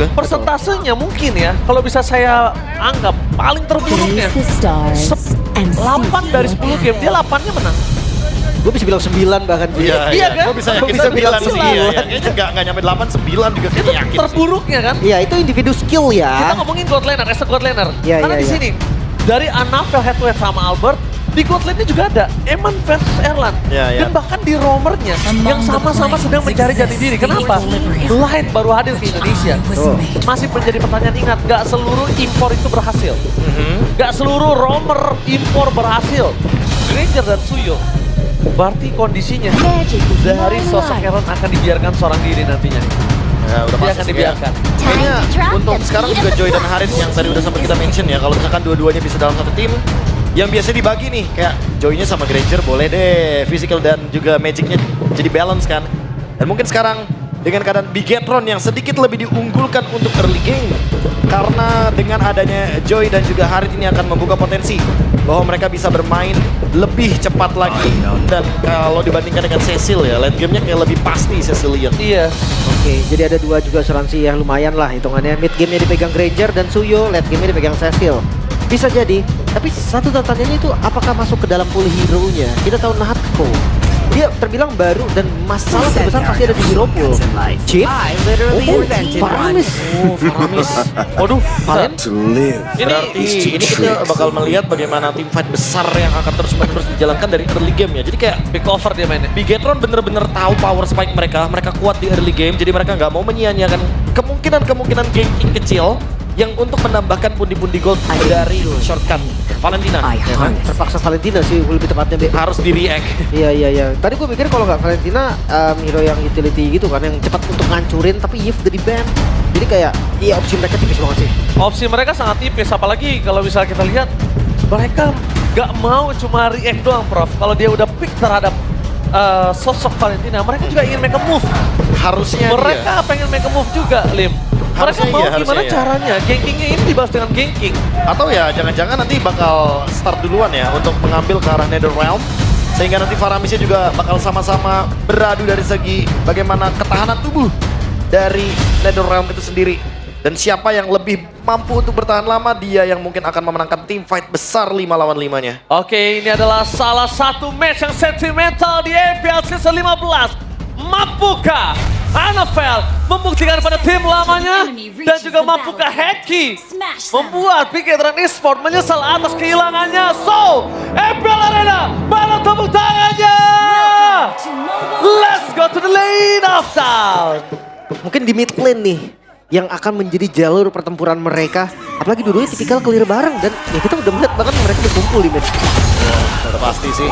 juga. Persentasenya mungkin ya, kalau bisa saya anggap paling terburuknya 8 dari 10 game, dia 8-nya menang. Gue bisa bilang 9 bahkan. Iya kan? Gue bisa Gua yakin bisa bilang 9 sih. Iya, kayaknya nggak nyampe 8, 9 juga Itu yakin. terburuknya kan? Iya, itu individu skill Kita ya. ngomongin God Laner, as a God Laner. Iya, Karena iya, di iya. sini, dari Anafel head to head sama Albert, di God Lane-nya juga ada Eman versus Erlan. Iya, iya. Dan bahkan di roamernya yang sama-sama sedang mencari jati diri. Kenapa? Light baru hadir ke Indonesia. Masih menjadi pertanyaan, ingat, gak seluruh impor itu berhasil. Gak seluruh roamer impor berhasil. Granger dan Suyo. Berarti kondisinya dari sosok Erlan akan dibiarkan seorang diri nantinya. Ya, udah Dia pasti akan sih, dibiarkan. Kayaknya untuk sekarang juga Joy dan Harit yang tadi udah sempat kita mention ya, kalau misalkan dua-duanya bisa dalam satu tim, yang biasa dibagi nih, kayak Joy-nya sama Granger boleh deh, physical dan juga magicnya jadi balance kan. Dan mungkin sekarang dengan keadaan Bigetron yang sedikit lebih diunggulkan untuk early game, karena dengan adanya Joy dan juga Harit ini akan membuka potensi bahwa mereka bisa bermain lebih cepat lagi. Dan kalau dibandingkan dengan Cecil ya, late game-nya kayak lebih pasti Cecilian. Iya. Oke, jadi ada dua juga asuransi yang lumayan lah hitungannya. Mid game-nya dipegang Granger dan Suyo, late game-nya dipegang Cecil. Bisa jadi, tapi satu tantangannya itu apakah masuk ke dalam pool hero-nya? Kita tahu Natko, dia terbilang baru dan masalah terbesar pasti ada di hero pool. Chip, Faramis. Faramis. Waduh, Valen. Berarti ini kita bakal melihat bagaimana tim fight besar yang akan terus-menerus dijalankan dari early game ya. Jadi kayak big cover dia mainnya. Bigetron bener-bener tahu power spike mereka. Mereka kuat di early game, jadi mereka nggak mau menyia-nyiakan kemungkinan ganking kecil yang untuk menambahkan pundi-pundi gold dari shortcut Valentina. Ya kan? Terpaksa Valentina sih lebih tepatnya. Harus di react. Iya. Tadi gue mikir kalau nggak Valentina, hero yang utility gitu kan, yang cepat untuk ngancurin, tapi Yves udah di ban. Jadi kayak, iya opsi mereka tipis banget sih. Opsi mereka sangat tipis, apalagi kalau misalnya kita lihat, mereka nggak mau cuma react doang, Prof. Kalau dia udah pick terhadap sosok Valentina, mereka juga ingin make a move. Harusnya Mereka pengen make a move juga, Lim. Mereka Harusnya mau iya, gimana harusnya iya. caranya, gankingnya ini dibalas dengan ganking. Atau ya jangan-jangan nanti bakal start duluan ya untuk mengambil ke arah Netherrealm. Sehingga nanti Faramisnya juga bakal sama-sama beradu dari segi bagaimana ketahanan tubuh dari Netherrealm itu sendiri. Dan siapa yang lebih mampu untuk bertahan lama, dia yang mungkin akan memenangkan tim fight besar 5 lawan 5-nya. Oke, ini adalah salah satu match yang sentimental di EPL Season 15. Mampukah Anafel membuktikan pada tim lamanya dan juga mampukah Heki membuat Bigetron Esports menyesal atas kehilangannya? So, EPL Arena, mana tepuk tangannya? Let's go to the lane of town. Mungkin di mid lane nih, yang akan menjadi jalur pertempuran mereka. Apalagi dua-duanya tipikal clear bareng, dan ya kita udah melihat bahkan mereka berkumpul di mid. Udah pasti sih.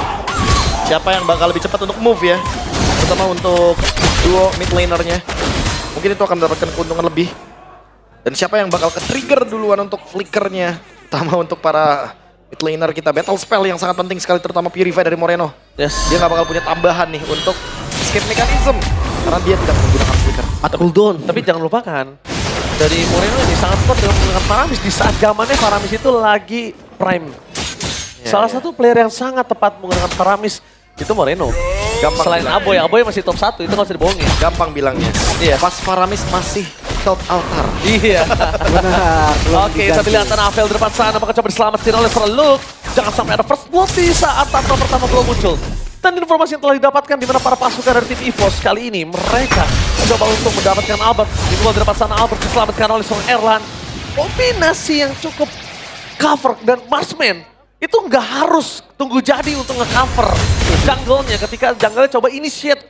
Siapa yang bakal lebih cepat untuk move ya? Terutama untuk duo mid lanernya. Mungkin itu akan mendapatkan keuntungan lebih. Dan siapa yang bakal ke-trigger duluan untuk flickernya. Terutama untuk para mid laner kita. Battle spell yang sangat penting sekali, terutama Purify dari Moreno. Yes. Dia nggak bakal punya tambahan nih untuk escape mechanism. Karena dia tidak menggunakan flicker. Cooldown. Tapi jangan lupakan, dari Moreno ini sangat kuat dengan menggunakan Faramis. Di saat zamannya Faramis itu lagi prime. Salah satu player yang sangat tepat menggunakan Faramis itu Moreno. Gampang Selain bilang. Aboy masih top 1, itu nggak usah dibohongin. Gampang bilangnya. Iya. Pas Faramis masih top altar. Iya. Benar. belum Oke, diganti. tapi lihat Anafel di depan sana, bakal coba diselamatkan oleh Freluk. Jangan sampai ada first blood di saat tato pertama belum muncul. Dan informasi yang telah didapatkan di mana para pasukan dari tim EVOS kali ini, mereka mencoba untuk mendapatkan Albert. Di depan sana Albert diselamatkan oleh seorang Erlan. Kombinasi yang cukup cover dan marksman. Itu nggak harus tunggu jadi untuk nge-cover jungle-nya ketika jungle-nya coba initiate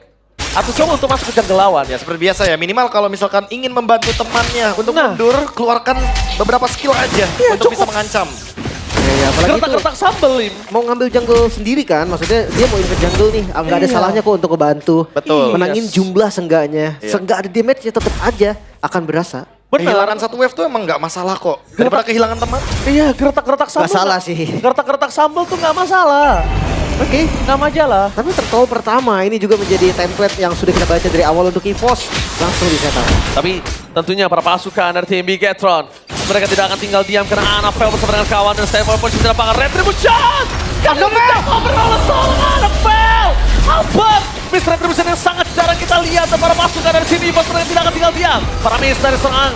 atau coba untuk masuk ke jungle lawan. Ya seperti biasa ya, minimal kalau misalkan ingin membantu temannya untuk mundur, keluarkan beberapa skill aja untuk bisa mengancam. Ya, apalagi itu Gertak-gertak sambel, Lim. mau ngambil jungle sendiri kan, maksudnya dia mau ke jungle nih, nggak ada salahnya kok untuk ngebantu. Betul. Menangin Yes. jumlah seenggaknya, seenggak ada damage ya tetap aja akan berasa. Kehilangan satu wave tuh emang nggak masalah kok. Daripada kehilangan teman. Iya, gertak-gertak sambel. Nggak salah sih. Gertak-gertak sambel tuh nggak masalah. Oke. Nama aja lah. Tapi tertawa pertama ini juga menjadi template yang sudah kita baca dari awal untuk EVOS. Langsung disetup. Tapi tentunya para pasukan dari tim Bigetron, mereka tidak akan tinggal diam karena Anafel bersama dengan kawan dan Stefan posisi di lapangan. Retribution! Anafel! Overall seorang Anafel! Albert! Miss Retribution yang sangat jarang kita lihat dan para pasukan dari sini EVOS mereka tidak akan tinggal diam. Para Miss dari serang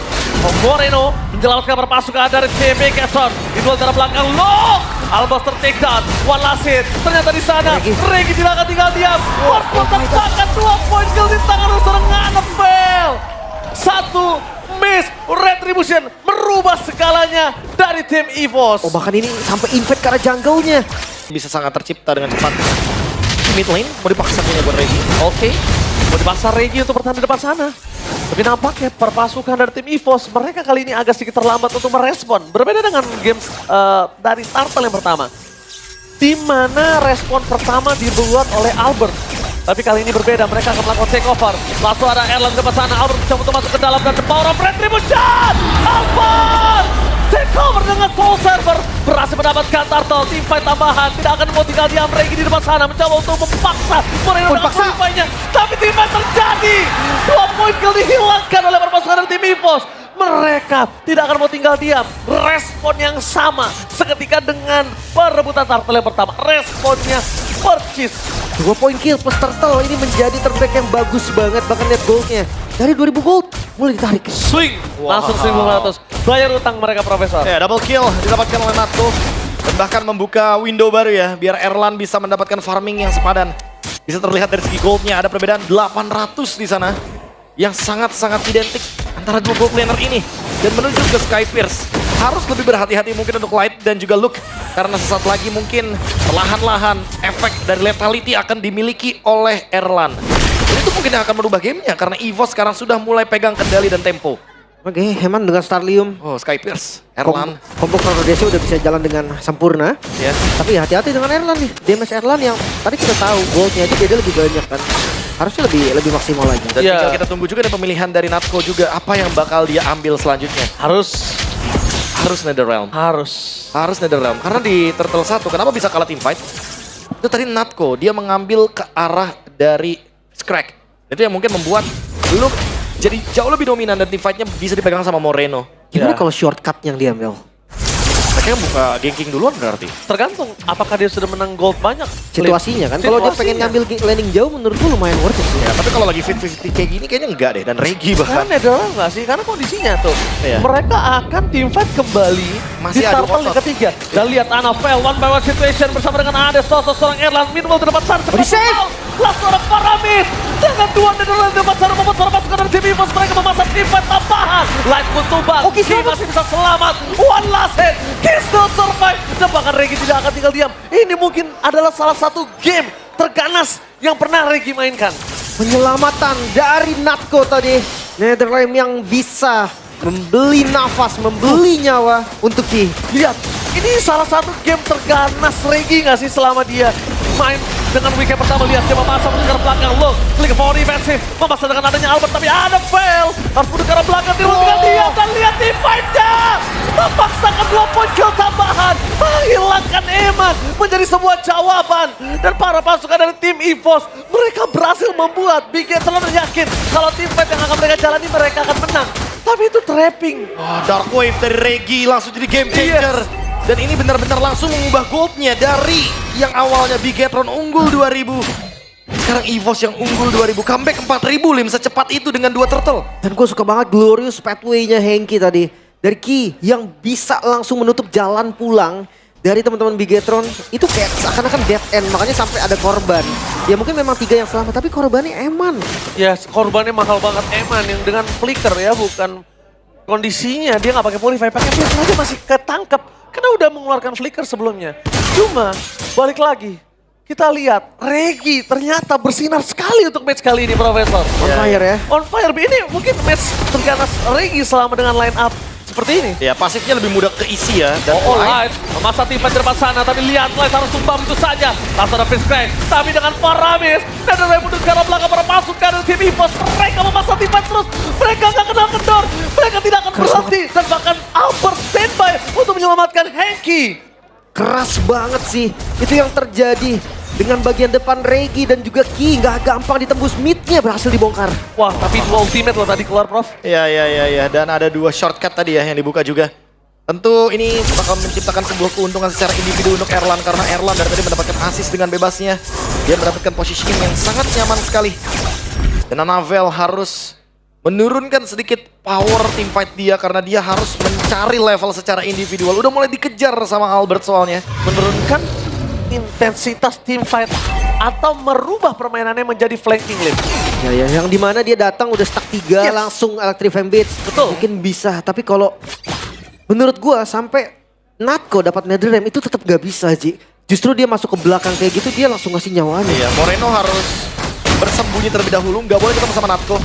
Moreno menyelamatkan para pasukan dari CB Kesson. Di duel dari belakang Look! Albert take down, one last hit. Ternyata di sana Regi tidak akan tinggal diam. Force menambahkan 2 poin kill di tangan seorang NFL. 1 Miss Retribution merubah segalanya dari tim EVOS. Oh bahkan ini sampai invade ke arah jungle-nya. Bisa sangat tercipta dengan cepat. Mid lane mau dipaksa punya buat Regi. Oke, mau dipaksa Regi untuk bertahan di depan sana. Tapi nampaknya perpasukan dari tim EVOS, mereka kali ini agak sedikit terlambat untuk merespon. Berbeda dengan games dari Turtle yang pertama. Di mana respon pertama dibuat oleh Albert. Tapi kali ini berbeda, mereka akan melakukan takeover. Langsung ada Erlan di depan sana, Albert mencoba untuk masuk ke dalam dan the power of Retribution! Albert! Takeover dengan Soul Server, berhasil mendapatkan Turtle, teamfight tambahan, tidak akan mau tinggal diam. Regi di depan sana, mencoba untuk memaksa Moreno dengan teamfight-nya. Tapi teamfight terjadi! 2 poin kill dihilangkan oleh perpasukan dari tim EVOS. Mereka tidak akan mau tinggal diam. Respon yang sama seketika dengan perebutan Turtle yang pertama. Responnya percis. 2 poin kill plus Turtle ini menjadi terbaik yang bagus banget. Bahkan lihat goldnya. Dari 2000 gold mulai ditarik. Swing. Langsung 1500. Bayar utang mereka Profesor. Ya, double kill didapatkan oleh Natko. Dan bahkan membuka window baru ya. Biar Erlan bisa mendapatkan farming yang sepadan. Bisa terlihat dari segi goldnya. Ada perbedaan 800 di sana. Yang sangat-sangat identik antara dua gold laner ini. Dan menuju ke Sky Pierce. Harus lebih berhati-hati mungkin untuk Light dan juga Luke. Karena sesaat lagi mungkin perlahan-lahan efek dari lethality akan dimiliki oleh Erlan. Dan itu mungkin yang akan merubah gamenya. Karena EVOS sekarang sudah mulai pegang kendali dan tempo. Oke, Heman dengan Starlium. Oh, Sky Pierce, Erlan. Combo Chrono Desi udah bisa jalan dengan sempurna. Ya. Tapi hati-hati dengan Erlan nih. Damage Erlan yang tadi kita tahu goldnya itu dia lebih banyak kan. Harusnya lebih maksimal lagi. Dan tinggal kita tunggu juga dari pemilihan dari Natko juga. Apa yang bakal dia ambil selanjutnya. Harus Netherrealm. Harus Netherrealm. Karena di Turtle 1, kenapa bisa kalah teamfight? Itu tadi Natko, dia mengambil ke arah dari Scrag. Itu yang mungkin membuat Luke jadi jauh lebih dominan dan teamfightnya bisa dipegang sama Moreno. Gimana kalau shortcut yang diambil? Mereka buka ganking duluan berarti. tergantung apakah dia sudah menang gold banyak. Situasinya kan. Kalau dia pengen ngambil landing jauh menurut gue lumayan worth it sih. Ya, tapi kalau lagi fit-50 kayak gini kayaknya enggak deh. Dan Regi bahkan. Kan ada nggak sih? Karena kondisinya tuh. Iya. Mereka akan teamfight kembali Masih di adu Turtle yang otot. ketiga. Dan lihat Anavel, one by one situation bersama dengan Ades, seorang Erlan. Minimal di depan sana. di save! Langsung ada Paramis. Dengan 2 Netherlands di depan sana membuat para pasukan dari tim EVOS. Mereka memasang teamfight tambahan. Light pun tumbang. Oke, Ki masih bisa selamat. One last hit. Ki still survive. Dan bahkan Regi tidak akan tinggal diam. Ini mungkin adalah salah satu game terganas yang pernah Regi mainkan. Penyelamatan dari Natko tadi. Netherrealm yang bisa membeli nafas, membeli nyawa untuk Ki. Lihat, ini salah satu game terganas Regi nggak sih selama dia main dengan weekend pertama. Lihat dia memasang menuju ke belakang. Loh, klik power defensive. Memasang dengan adanya Albert, tapi ada fail. Harus menuju ke belakang, tinggal dia. Dan lihat di fight-nya. Memaksakan 2 poin kill tambahan. Menghilangkan Eman menjadi sebuah jawaban. Dan para pasukan dari tim EVOS, mereka berhasil membuat Big Ed terlalu yakin kalau tim fight yang akan mereka jalani mereka akan menang. Tapi itu trapping. Oh, Dark Wave dari Regi langsung jadi game changer. Dan ini benar-benar langsung mengubah goldnya dari yang awalnya Bigetron unggul 2000. Sekarang EVOS yang unggul 2000. Comeback 4000 Lim secepat itu dengan 2 turtle. Dan gue suka banget glorious pathway-nya Hengki tadi. Dari Ki yang bisa langsung menutup jalan pulang dari teman-teman Bigetron. Itu kayak seakan-akan dead end. Makanya sampai ada korban. Ya mungkin memang 3 yang selamat. Tapi korbannya Eman. Ya, korbannya mahal banget Eman yang dengan flicker ya, bukan kondisinya. Dia nggak pakai purify, pakai flicker aja masih ketangkep. Karena udah mengeluarkan flicker sebelumnya. Cuma, balik lagi. Kita lihat, Regi ternyata bersinar sekali untuk match kali ini, Profesor. On fire ya. On fire, ini mungkin match terganas Regi selama dengan line up seperti ini. Ya pasifnya lebih mudah keisi ya. Dan Light memasang tim di depan sana, tapi lihat Light harus tumbang itu saja. Langsung ada Fist Crack, tapi dengan Paramis. Dan ada Raymond ke arah belakang para pasukan dari tim EVOS. Mereka memasang tim terus, mereka nggak kenal kendor. Mereka tidak akan berhenti. Dan bahkan Albert standby untuk menyelamatkan Hengki. Keras banget sih. Itu yang terjadi. Dengan bagian depan Regi dan juga Ki nggak gampang ditembus, mid-nya berhasil dibongkar. Wah, tapi dua ultimate loh tadi keluar, Prof. Ya. Dan ada 2 shortcut tadi ya yang dibuka juga. Tentu ini bakal menciptakan sebuah keuntungan secara individu untuk Erlan karena Erlan dari tadi mendapatkan assist dengan bebasnya. Dia mendapatkan positioning yang sangat nyaman sekali. Dan Anavel harus menurunkan sedikit power teamfight dia karena dia harus mencari level secara individual. Udah mulai dikejar sama Albert soalnya. Menurunkan intensitas teamfight atau merubah permainannya menjadi flanking lane. Ya, yang dimana dia datang udah stack 3 langsung Electric Flame Beats. Betul. Mungkin bisa, tapi kalau menurut gua sampai Natko dapat Netherrealm itu tetap gak bisa, Ji. Justru dia masuk ke belakang kayak gitu, dia langsung ngasih nyawanya. Iya, Moreno harus bersembunyi terlebih dahulu, nggak boleh ketemu sama Natko.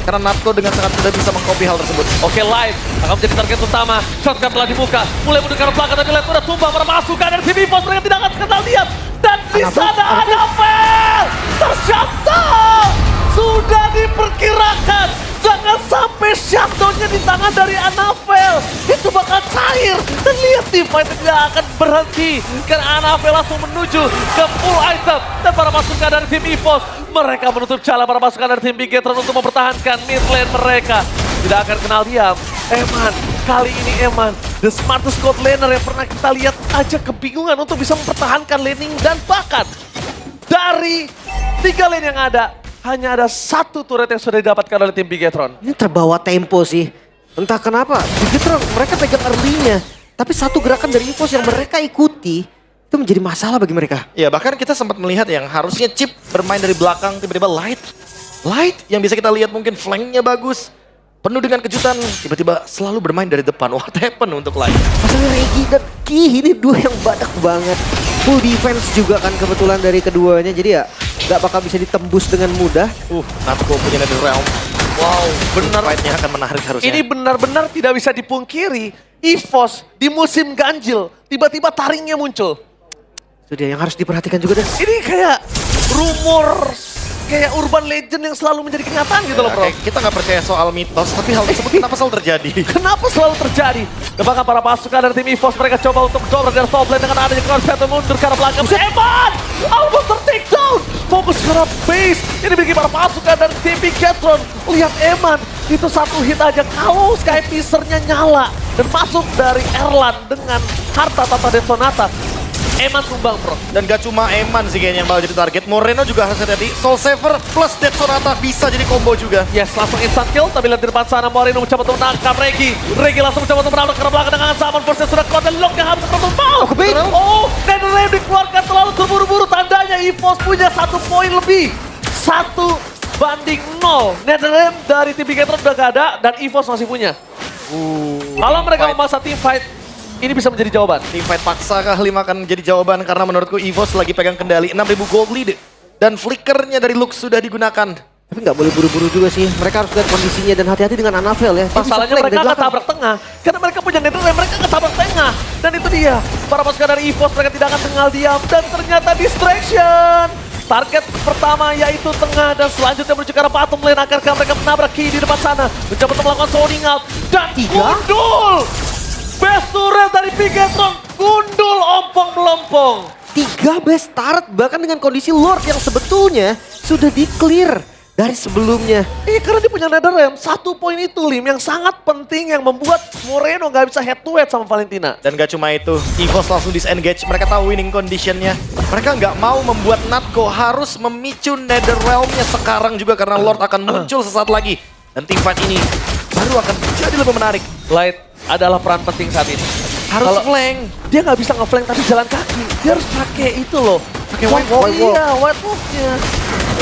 Karena Natko dengan sangat mudah bisa mengcopy hal tersebut. Oke, Light akan menjadi target utama. Shotgun telah dibuka, mulai mundur ke belakang tapi Light udah tumbang para pasukan dari tim EVOS. Mereka tidak akan kenal diam. Dan di sana Anavel tershutdown. Sudah diperkirakan. Jangan sampai shutdown-nya di tangan dari Anavel. Itu bakal cair. Dan lihat teamfight tidak akan berhenti. Karena Anavel langsung menuju ke full item. Dan para pasukan dari tim EVOS, mereka menutup jalan para pasukan dari tim Bigetron untuk mempertahankan mid lane mereka. Tidak akan kenal diam. Eman, kali ini Eman, the smartest god laner yang pernah kita lihat aja kebingungan untuk bisa mempertahankan laning. Dan bahkan dari 3 lane yang ada, hanya ada 1 turret yang sudah didapatkan oleh tim Bigetron. Ini terbawa tempo sih. Entah kenapa, Bigetron mereka pegang early-nya. Tapi satu gerakan dari EVOS yang mereka ikuti, itu menjadi masalah bagi mereka. Ya bahkan kita sempat melihat yang harusnya Chip bermain dari belakang, tiba-tiba Light yang bisa kita lihat mungkin flanknya bagus. Penuh dengan kejutan, tiba-tiba selalu bermain dari depan. What happened untuk Light? Masalah Regi dan Ki ini dua yang badak banget. Full defense juga kan kebetulan dari keduanya. Jadi ya gak bakal bisa ditembus dengan mudah. Natko punya Netherrealm. Wow, benar. Fight-nya akan menarik harusnya. Ini benar-benar tidak bisa dipungkiri. EVOS di musim ganjil, tiba-tiba taringnya muncul. Itu dia yang harus diperhatikan juga deh. Ini kayak rumor, kayak urban legend yang selalu menjadi kenyataan gitu loh, bro. Kita nggak percaya soal mitos, tapi hal tersebut kenapa selalu terjadi? Kenapa selalu terjadi? Dan bahkan para pasukan dari tim EVOS mereka coba untuk mencoba dari top lane dengan adanya cross battle mundur ke arah belakang. Eman! Almost ter-take down! Fokus ke arah base. Ini bagi para pasukan dari tim Bigetron. Lihat Eman, itu 1 hit aja kalau Sky Piercer-nya nyala. Dan masuk dari Erlan dengan harta tata dan sonata. Eman tumbang, bro. Dan gak cuma Eman sih kayaknya yang bakal jadi target. Moreno juga harus hati-hati. Soul Saver plus Death Sonata bisa jadi combo juga. Yes, langsung instant kill. Tapi lihat di depan sana Moreno mencoba untuk menangkap Regi. Regi langsung mencoba untuk menabrak ke belakang dengan Zaman Force sudah kuat. Dan Lock yang harus tertumpal. Oh, Netherrealm dikeluarkan terlalu terburu-buru. Tandanya EVOS punya 1 poin lebih. 1-0. Netherrealm dari tim Bigetron udah gak ada. Dan EVOS masih punya. Kalau mereka memaksa team fight, ini bisa menjadi jawaban. Teamfight paksa kah 5 akan menjadi jawaban karena menurutku EVOS lagi pegang kendali 6.000 gold lead. Dan flickernya dari Lux sudah digunakan. Tapi nggak boleh buru-buru juga sih. Mereka harus lihat kondisinya dan hati-hati dengan Anavel ya. Dia Masalahnya bisa flank mereka dari nggak tabrak tengah. Karena mereka punya Netherrealm, mereka nggak tabrak tengah. Dan itu dia. Para pasukan dari EVOS mereka tidak akan tinggal diam. Dan ternyata distraction. Target pertama yaitu tengah dan selanjutnya menuju ke arah bottom lane. Akankah mereka menabrak Ki di depan sana. Mencoba untuk melakukan zoning out. Dan gundul. Best turret dari Bigetron. Gundul ompong-melompong. 3 best turret bahkan dengan kondisi Lord yang sebetulnya sudah di-clear dari sebelumnya. Karena dia punya Netherrealm, 1 poin itu Lim yang sangat penting yang membuat Moreno nggak bisa head to head sama Valentina. Dan gak cuma itu, EVOS langsung disengage, mereka tahu winning conditionnya. Mereka nggak mau membuat Natko harus memicu Netherrealm-nya sekarang juga karena Lord akan muncul sesaat lagi. Dan teamfight ini baru akan jadi lebih menarik. Light adalah peran penting saat ini. Harus flank. Dia nggak bisa nge-flank tapi jalan kaki. Dia harus pakai itu loh. Pakai white walk. walk. Iya, white walk-nya.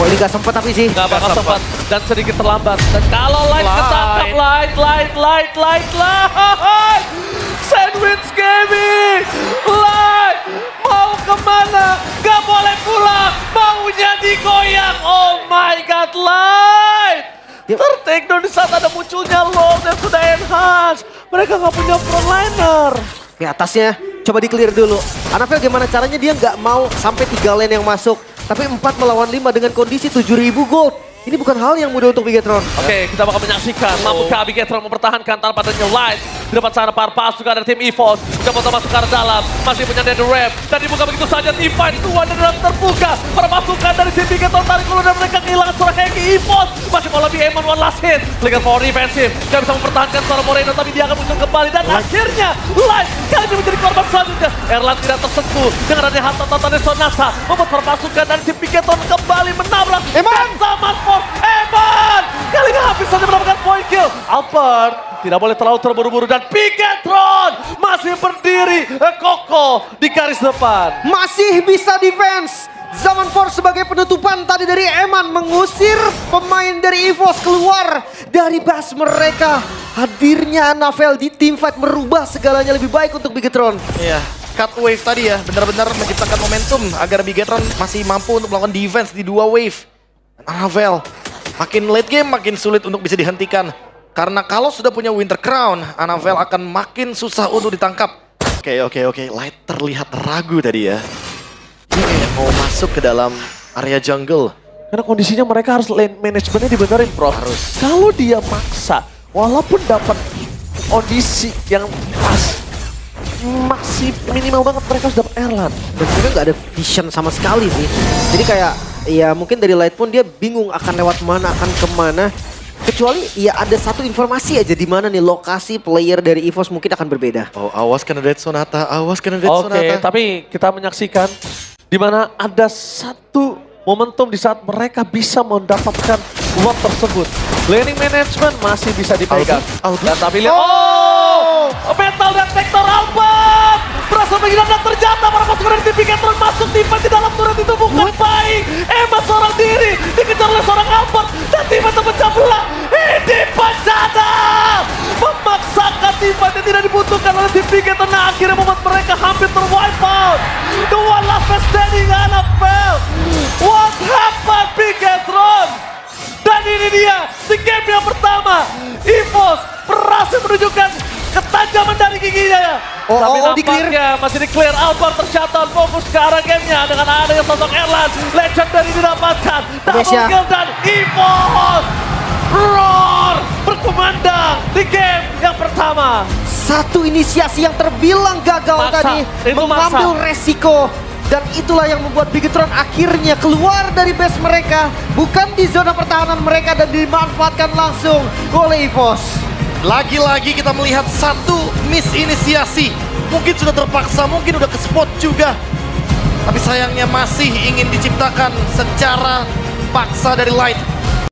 Wah ini gak sempat tapi sih. Nggak bakal sempat dan sedikit terlambat. Dan kalau Light ketangkap, Light. Sandwich gaming. Light mau kemana? Gak boleh pulang. Maunya digoyang. Oh my god, Light. Ter-take down di saat ada munculnya Long dan sudah enhance. Mereka nggak punya frontliner. Di atasnya coba di-clear dulu. Anavel gimana caranya dia nggak mau sampai 3 lane yang masuk. Tapi 4 melawan 5 dengan kondisi 7.000 gold. Ini bukan hal yang mudah untuk Bigetron. Oke, kita bakal menyaksikan mampukah Bigetron mempertahankan tanpa adanya Light. Di depan sana para pasukan dari tim EVOS. Coba masuk ke arah dalam. Masih punya Dead Rap. Dan dibuka begitu saja. Teamfight 2 dan terbuka. Para pasukan dari tim Bigetron tarik dulu dan mereka kehilangan seorang Heki EVOS. Masih mau lebih Eman one last hit. Lihat power defensive. Gak bisa mempertahankan seorang Moreno tapi dia akan muncul kembali. Dan akhirnya Light kali ini menjadi korban selanjutnya. Erlan tidak tersentuh. Dengan adanya hantam-hantam dari Sonasa. Membuat para pasukan dari tim Bigetron kembali menabrak. Eman! Sama Force Eman! Kali ini habis saja mendapatkan point kill. Albert tidak boleh terlalu terburu-buru dan Bigetron masih berdiri kokoh di garis depan. Masih bisa defense. Zaman Force sebagai penutupan tadi dari Eman mengusir pemain dari EVOS keluar dari base mereka. Hadirnya Anavel di teamfight merubah segalanya lebih baik untuk Bigetron. Iya, cut wave tadi ya, benar-benar menciptakan momentum agar Bigetron masih mampu untuk melakukan defense di 2 wave. Anavel makin late game makin sulit untuk bisa dihentikan. Karena kalau sudah punya Winter Crown, Anavel akan makin susah untuk ditangkap. Oke. Light terlihat ragu tadi ya. Dia kayak mau masuk ke dalam area jungle. Karena kondisinya mereka harus lane managementnya dibenerin, Bro. Harus. Kalau dia maksa, walaupun dapat kondisi yang pas, masih minimal banget mereka harus dapat Erlan. Dan juga nggak ada vision sama sekali sih. Jadi kayak ya mungkin dari Light pun dia bingung akan lewat mana, akan kemana. Kecuali ya ada satu informasi aja di mana nih lokasi player dari EVOS mungkin akan berbeda. Oh, awas kena Dead Sonata, awas kena Dead Sonata. Oke, tapi kita menyaksikan di mana ada satu momentum di saat mereka bisa mendapatkan uang tersebut. Laning management masih bisa dipegang. Dan tapi lihat, Metal Detector Albert berhasil menghilangkan dan ternyata para pasukan dari tim Bigetron masuk tiba di dalam turret itu bukan baik. Eman seorang diri dikejar oleh seorang Albert dan tiba terpecah belah. Ini bencana memaksakan tiba yang tidak dibutuhkan oleh tim Bigetron. Nah, akhirnya membuat mereka hampir terwipe out. The one last man standing NFL. What happened Bigetron? Dan ini dia di game yang pertama. EVOS berhasil menunjukkan ketajaman dari giginya. Tapi nampaknya masih di clear. Albert tercatat fokus ke arah gamenya dengan adanya sosok Erlan. Legendary didapatkan. Double kill dan EVOS roar berkumandang di game yang pertama. Satu inisiasi yang terbilang gagal tadi mengambil resiko. Dan itulah yang membuat Bigetron akhirnya keluar dari base mereka. Bukan di zona pertahanan mereka dan dimanfaatkan langsung oleh EVOS. Lagi-lagi kita melihat satu misinisiasi. Mungkin sudah terpaksa, mungkin udah ke spot juga. Tapi sayangnya masih ingin diciptakan secara paksa dari Light.